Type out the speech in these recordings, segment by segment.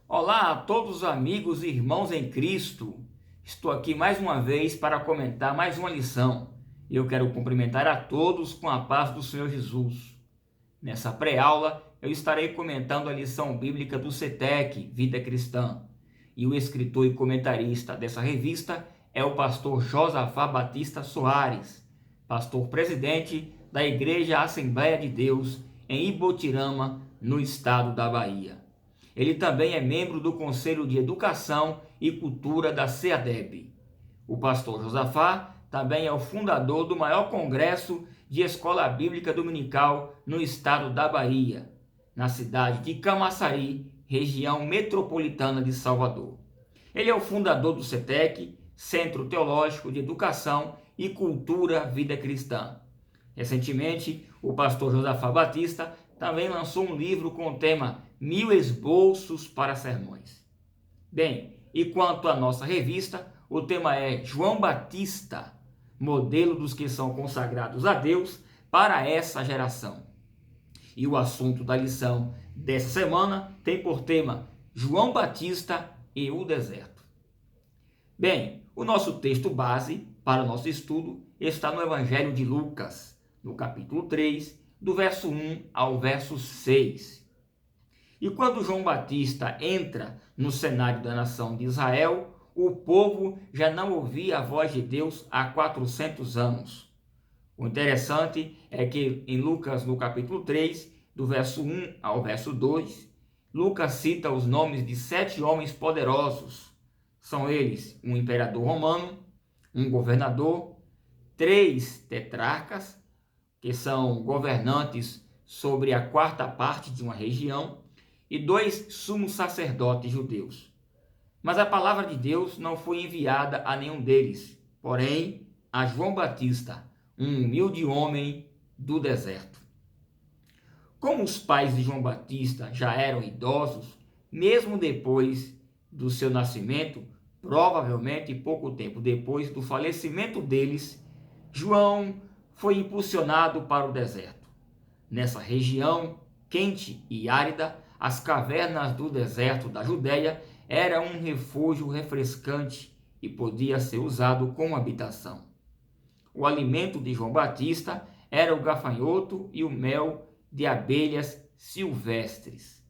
Olá a todos os amigos e irmãos em Cristo. Estou aqui mais uma vez para comentar mais uma lição. Eu quero cumprimentar a todos com a paz do Senhor Jesus. Nessa pré-aula, eu estarei comentando a lição bíblica do CETEC, Vida Cristã. E o escritor e comentarista dessa revista é o pastor Josafá Batista Soares, pastor presidente da Igreja Assembleia de Deus em Ibotirama, no estado da Bahia. Ele também é membro do Conselho de Educação e Cultura da CEADEB. O pastor Josafá também é o fundador do maior congresso de escola bíblica dominical no estado da Bahia, na cidade de Camaçari, região metropolitana de Salvador. Ele é o fundador do CETEC, Centro Teológico de Educação e Cultura Vida Cristã. Recentemente, o pastor Josafá Batista também lançou um livro com o tema 1000 esboços para sermões. Bem, e quanto à nossa revista, o tema é João Batista, modelo dos que são consagrados a Deus para essa geração. E o assunto da lição dessa semana tem por tema João Batista e o deserto. Bem, o nosso texto base para o nosso estudo está no Evangelho de Lucas, no capítulo 3, do verso 1 ao verso 6. E quando João Batista entra no cenário da nação de Israel, o povo já não ouvia a voz de Deus há 400 anos. O interessante é que em Lucas, no capítulo 3, do verso 1 ao verso 2, Lucas cita os nomes de 7 homens poderosos. São eles um imperador romano, um governador, 3 tetrarcas, que são governantes sobre a quarta parte de uma região, e 2 sumos sacerdotes judeus. Mas a palavra de Deus não foi enviada a nenhum deles, porém a João Batista, um humilde homem do deserto. Como os pais de João Batista já eram idosos, mesmo depois do seu nascimento, provavelmente pouco tempo depois do falecimento deles, João foi impulsionado para o deserto. Nessa região quente e árida, as cavernas do deserto da Judéia eram um refúgio refrescante e podia ser usado como habitação. O alimento de João Batista era o gafanhoto e o mel de abelhas silvestres.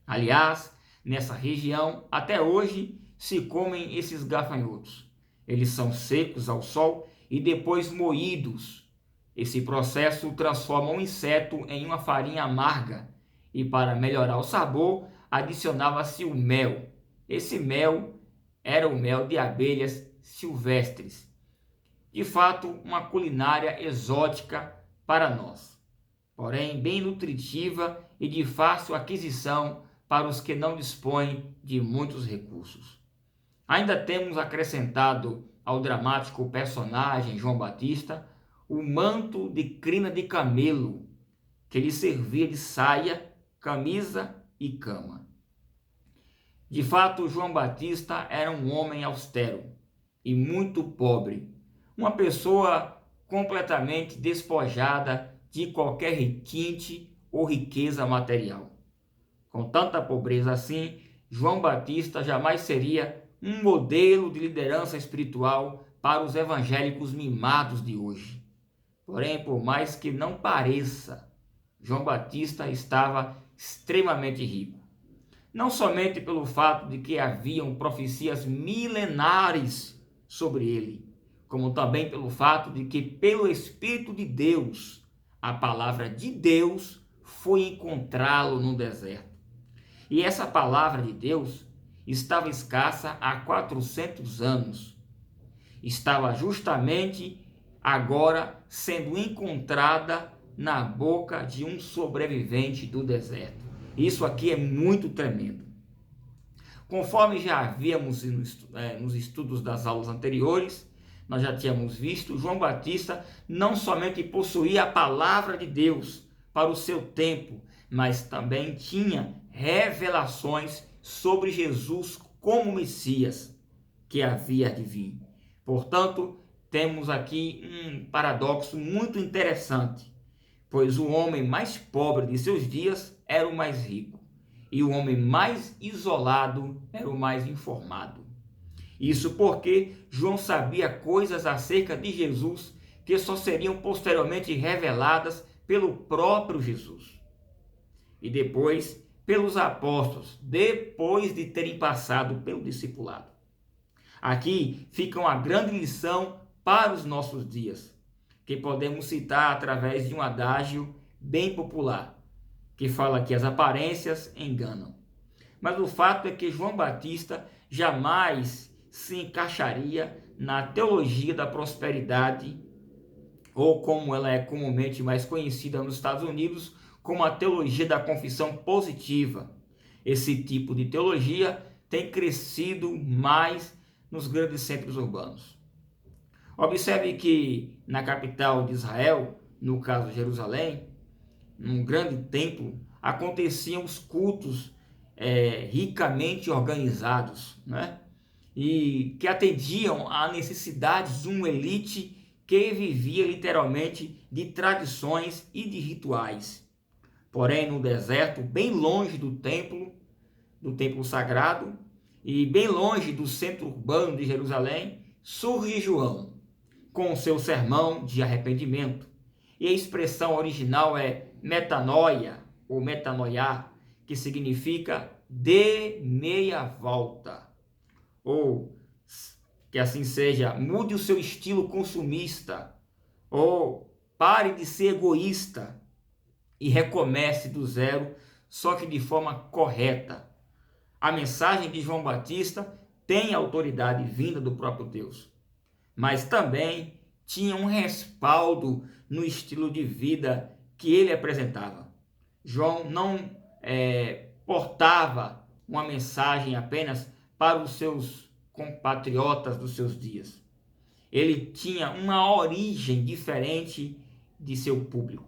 Aliás, nessa região, até hoje, se comem esses gafanhotos. Eles são secos ao sol e depois moídos. Esse processo transforma um inseto em uma farinha amarga e, para melhorar o sabor, adicionava-se o mel. Esse mel era o mel de abelhas silvestres. De fato, uma culinária exótica para nós, porém bem nutritiva e de fácil aquisição para os que não dispõem de muitos recursos. Ainda temos acrescentado ao dramático personagem João Batista o manto de crina de camelo, que lhe servia de saia, camisa e cama. De fato, João Batista era um homem austero e muito pobre, uma pessoa completamente despojada de qualquer requinte ou riqueza material. Com tanta pobreza assim, João Batista jamais seria um modelo de liderança espiritual para os evangélicos mimados de hoje. Porém, por mais que não pareça, João Batista estava extremamente rico. Não somente pelo fato de que haviam profecias milenares sobre ele, como também pelo fato de que, pelo Espírito de Deus, a palavra de Deus foi encontrá-lo no deserto. E essa palavra de Deus estava escassa há 400 anos. Estava justamente agora sendo encontrada na boca de um sobrevivente do deserto. Isso aqui é muito tremendo. Conforme já havíamos nos estudos das aulas anteriores, nós já tínhamos visto, João Batista não somente possuía a palavra de Deus para o seu tempo, mas também tinha revelações sobre Jesus como Messias que havia de vir. Portanto, temos aqui um paradoxo muito interessante, pois o homem mais pobre de seus dias era o mais rico. e o homem mais isolado era o mais informado. Isso porque João sabia coisas acerca de Jesus que só seriam posteriormente reveladas pelo próprio Jesus. E depois pelos apóstolos, depois de terem passado pelo discipulado. Aqui fica uma grande lição para os nossos dias, que podemos citar através de um adágio bem popular, que fala que as aparências enganam. Mas o fato é que João Batista jamais se encaixaria na teologia da prosperidade, ou como ela é comumente mais conhecida nos Estados Unidos, como a teologia da confissão positiva. Esse tipo de teologia tem crescido mais nos grandes centros urbanos. Observe que na capital de Israel, no caso Jerusalém, num grande templo, aconteciam os cultos ricamente organizados, né? E que atendiam à necessidade de uma elite que vivia literalmente de tradições e de rituais. Porém, no deserto, bem longe do templo sagrado, e bem longe do centro urbano de Jerusalém, surge João, com o seu sermão de arrependimento. E a expressão original é metanoia, ou metanoiá, que significa dê meia volta. Ou, que assim seja, mude o seu estilo consumista, ou pare de ser egoísta e recomece do zero, só que de forma correta. A mensagem de João Batista tem autoridade vinda do próprio Deus, mas também tinha um respaldo no estilo de vida que ele apresentava. João não portava uma mensagem apenas para os seus compatriotas dos seus dias. Ele tinha uma origem diferente de seu público.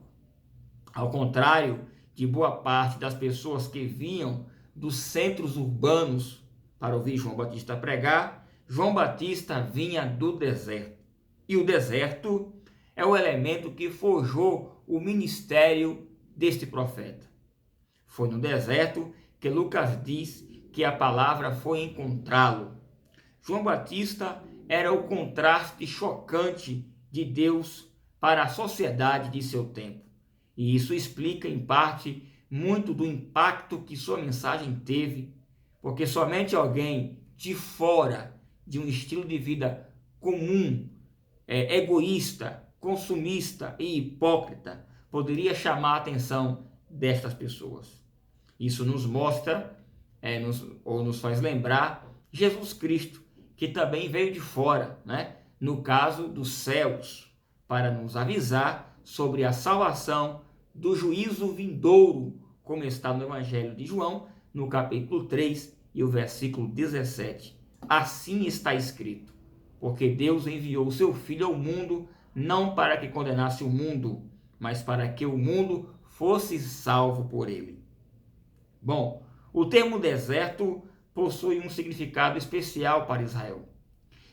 Ao contrário de boa parte das pessoas que vinham dos centros urbanos para ouvir João Batista pregar, João Batista vinha do deserto. E o deserto é o elemento que forjou o ministério deste profeta. Foi no deserto que Lucas diz que a palavra foi encontrá-lo. João Batista era o contraste chocante de Deus para a sociedade de seu tempo. E isso explica, em parte, muito do impacto que sua mensagem teve, porque somente alguém de fora de um estilo de vida comum, egoísta, consumista e hipócrita, poderia chamar a atenção destas pessoas. Isso nos mostra, nos faz lembrar Jesus Cristo, que também veio de fora, né? No caso dos céus, para nos avisar sobre a salvação do juízo vindouro, como está no Evangelho de João, no capítulo 3 e o versículo 17. Assim está escrito: porque Deus enviou o seu Filho ao mundo, não para que condenasse o mundo, mas para que o mundo fosse salvo por ele. Bom, o termo deserto possui um significado especial para Israel.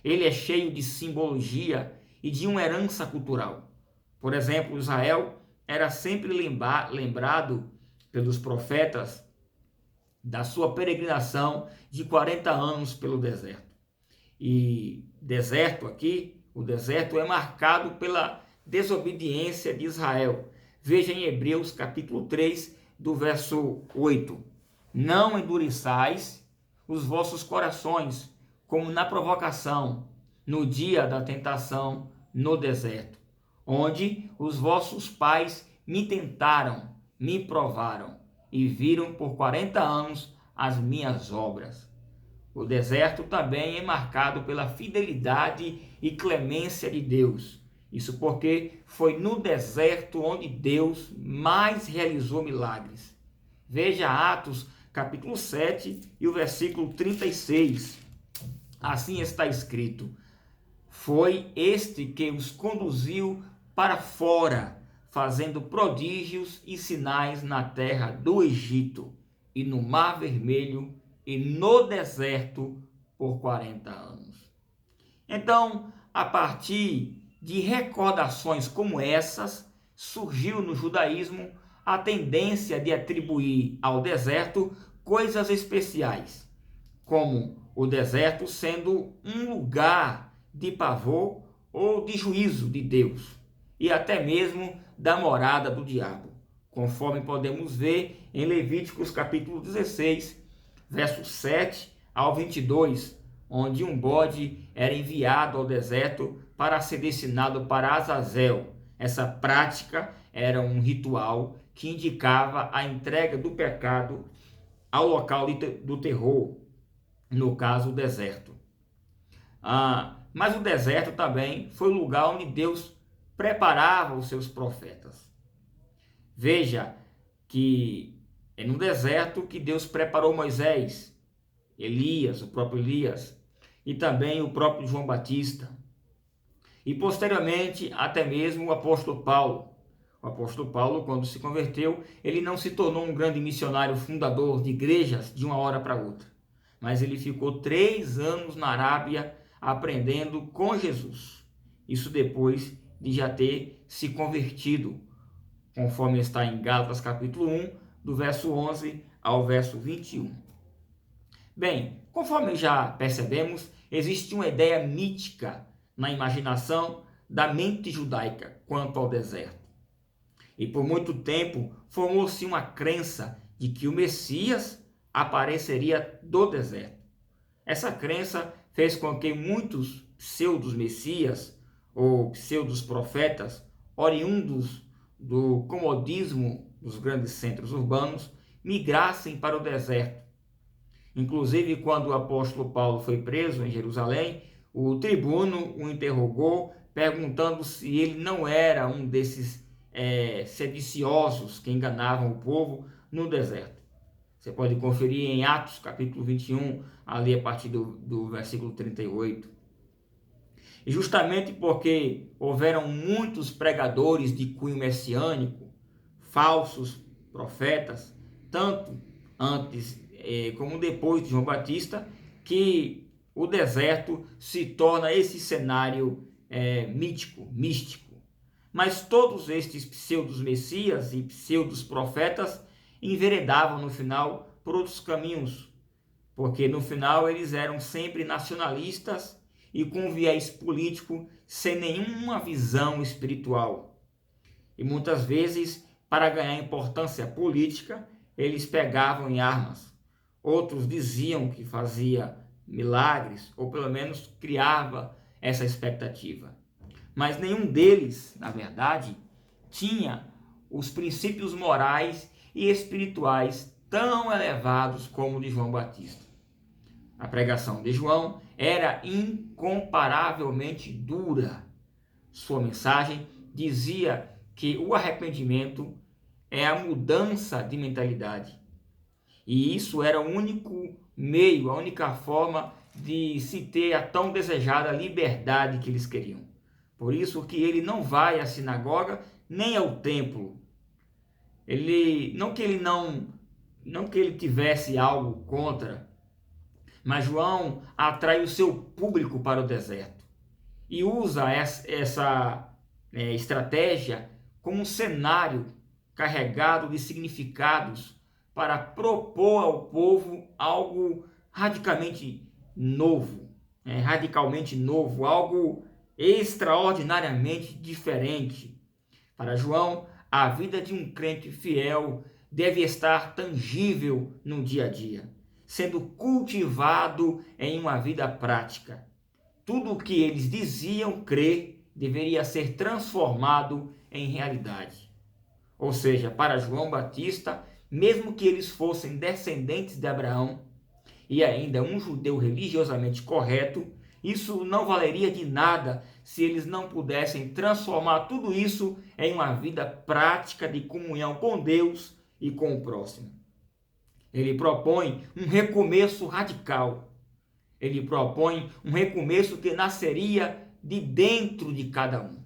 Ele é cheio de simbologia e de uma herança cultural. Por exemplo, Israel era sempre lembrado pelos profetas da sua peregrinação de 40 anos pelo deserto. E deserto aqui, o deserto é marcado pela desobediência de Israel. Veja em Hebreus capítulo 3, do verso 8. Não endureçais os vossos corações, como na provocação, no dia da tentação no deserto, onde os vossos pais me tentaram, me provaram e viram por 40 anos as minhas obras. O deserto também é marcado pela fidelidade e clemência de Deus. Isso porque foi no deserto onde Deus mais realizou milagres. Veja Atos capítulo 7 e o versículo 36. Assim está escrito: foi este que os conduziu para fora, fazendo prodígios e sinais na terra do Egito, e no Mar Vermelho, e no deserto por 40 anos. Então, a partir de recordações como essas, surgiu no judaísmo a tendência de atribuir ao deserto coisas especiais, como o deserto sendo um lugar de pavor ou de juízo de Deus, e até mesmo da morada do diabo, conforme podemos ver em Levíticos capítulo 16, versos 7 ao 22, onde um bode era enviado ao deserto para ser destinado para Azazel. Essa prática era um ritual que indicava a entrega do pecado ao local do terror, no caso o deserto. Mas o deserto também foi o lugar onde Deus preparava os seus profetas. Veja que é no deserto que Deus preparou Moisés, Elias, o próprio Elias, e também o próprio João Batista. E posteriormente até mesmo o apóstolo Paulo. O apóstolo Paulo, quando se converteu, ele não se tornou um grande missionário fundador de igrejas de uma hora para outra, mas ele ficou 3 anos na Arábia aprendendo com Jesus. Isso depois de já ter se convertido, conforme está em Gálatas capítulo 1, do verso 11 ao verso 21. Bem, conforme já percebemos, existe uma ideia mítica na imaginação da mente judaica quanto ao deserto. E por muito tempo formou-se uma crença de que o Messias apareceria do deserto. Essa crença fez com que muitos pseudos-messias ou pseudos-profetas, oriundos do comodismo dos grandes centros urbanos, migrassem para o deserto. Inclusive, quando o apóstolo Paulo foi preso em Jerusalém, o tribuno o interrogou, perguntando se ele não era um desses sediciosos que enganavam o povo no deserto. Você pode conferir em Atos capítulo 21, ali a partir do versículo 38. E justamente porque houveram muitos pregadores de cunho messiânico, falsos profetas, tanto antes como depois de João Batista, que o deserto se torna esse cenário místico. Mas todos estes pseudos-messias e pseudos-profetas enveredavam no final por outros caminhos, porque no final eles eram sempre nacionalistas e com viés político sem nenhuma visão espiritual. E muitas vezes, para ganhar importância política, eles pegavam em armas. Outros diziam que fazia milagres, ou pelo menos criava essa expectativa. Mas nenhum deles, na verdade, tinha os princípios morais e espirituais tão elevados como o de João Batista. A pregação de João era incomparavelmente dura. Sua mensagem dizia que o arrependimento é a mudança de mentalidade. E isso era o único meio, a única forma de se ter a tão desejada liberdade que eles queriam. Por isso que ele não vai à sinagoga nem ao templo. Não que ele tivesse algo contra, mas João atrai o seu público para o deserto e usa essa estratégia como um cenário carregado de significados para propor ao povo algo radicalmente novo, algo extraordinariamente diferente. Para João, a vida de um crente fiel deve estar tangível no dia a dia, sendo cultivado em uma vida prática. Tudo o que eles diziam crer deveria ser transformado em realidade. Ou seja, para João Batista, mesmo que eles fossem descendentes de Abraão e ainda um judeu religiosamente correto, isso não valeria de nada se eles não pudessem transformar tudo isso em uma vida prática de comunhão com Deus e com o próximo. Ele propõe um recomeço radical. Ele propõe um recomeço que nasceria de dentro de cada um.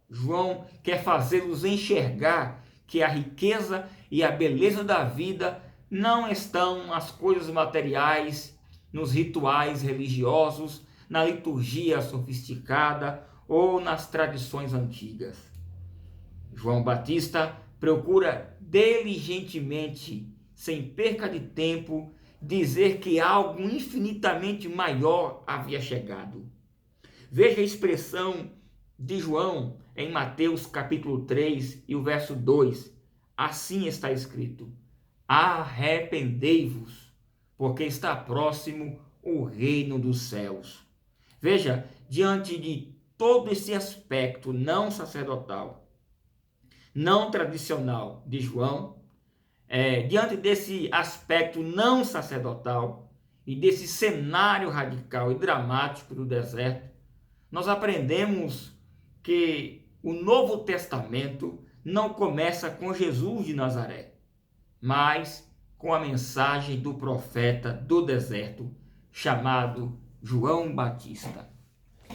João quer fazê-los enxergar que a riqueza e a beleza da vida não estão nas coisas materiais, nos rituais religiosos, na liturgia sofisticada ou nas tradições antigas. João Batista procura diligentemente sem perca de tempo, dizer que algo infinitamente maior havia chegado. Veja a expressão de João em Mateus capítulo 3 e o verso 2. Assim está escrito: arrependei-vos, porque está próximo o reino dos céus. Veja, diante de todo esse aspecto não sacerdotal, não tradicional de João, diante desse aspecto não sacerdotal e desse cenário radical e dramático do deserto, nós aprendemos que o Novo Testamento não começa com Jesus de Nazaré, mas com a mensagem do profeta do deserto, chamado João Batista.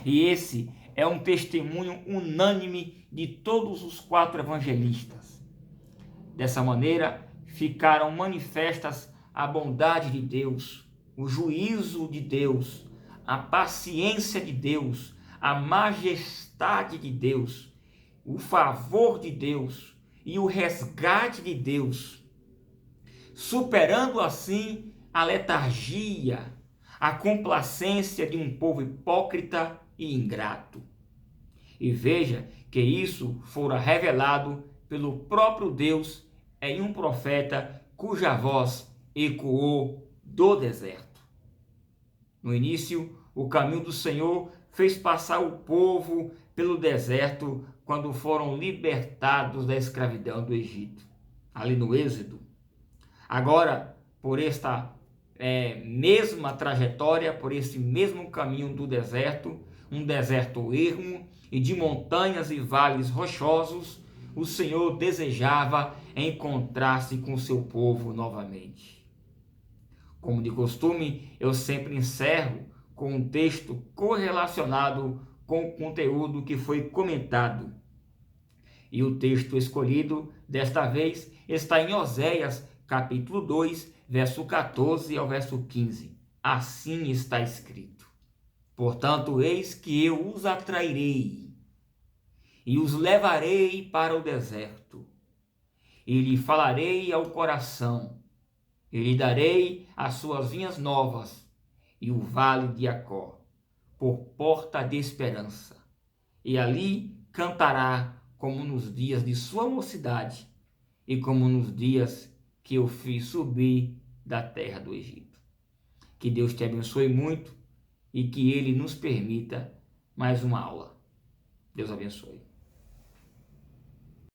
E esse é um testemunho unânime de todos os 4 evangelistas. Dessa maneira, ficaram manifestas a bondade de Deus, o juízo de Deus, a paciência de Deus, a majestade de Deus, o favor de Deus e o resgate de Deus, superando assim a letargia, a complacência de um povo hipócrita e ingrato. E veja que isso fora revelado pelo próprio Deus em um profeta cuja voz ecoou do deserto. No início, o caminho do Senhor fez passar o povo pelo deserto quando foram libertados da escravidão do Egito, ali no Êxodo. Agora, por esta mesma trajetória, por esse mesmo caminho do deserto, um deserto ermo e de montanhas e vales rochosos, o Senhor desejava encontrar-se com seu povo novamente. Como de costume, eu sempre encerro com um texto correlacionado com o conteúdo que foi comentado. E o texto escolhido desta vez está em Oséias, capítulo 2, verso 14 ao verso 15. Assim está escrito: portanto, eis que eu os atrairei e os levarei para o deserto, e lhe falarei ao coração, e lhe darei as suas vinhas novas e o vale de Acó, por porta de esperança, e ali cantará como nos dias de sua mocidade e como nos dias que eu fiz subir da terra do Egito. Que Deus te abençoe muito e que Ele nos permita mais uma aula. Deus abençoe.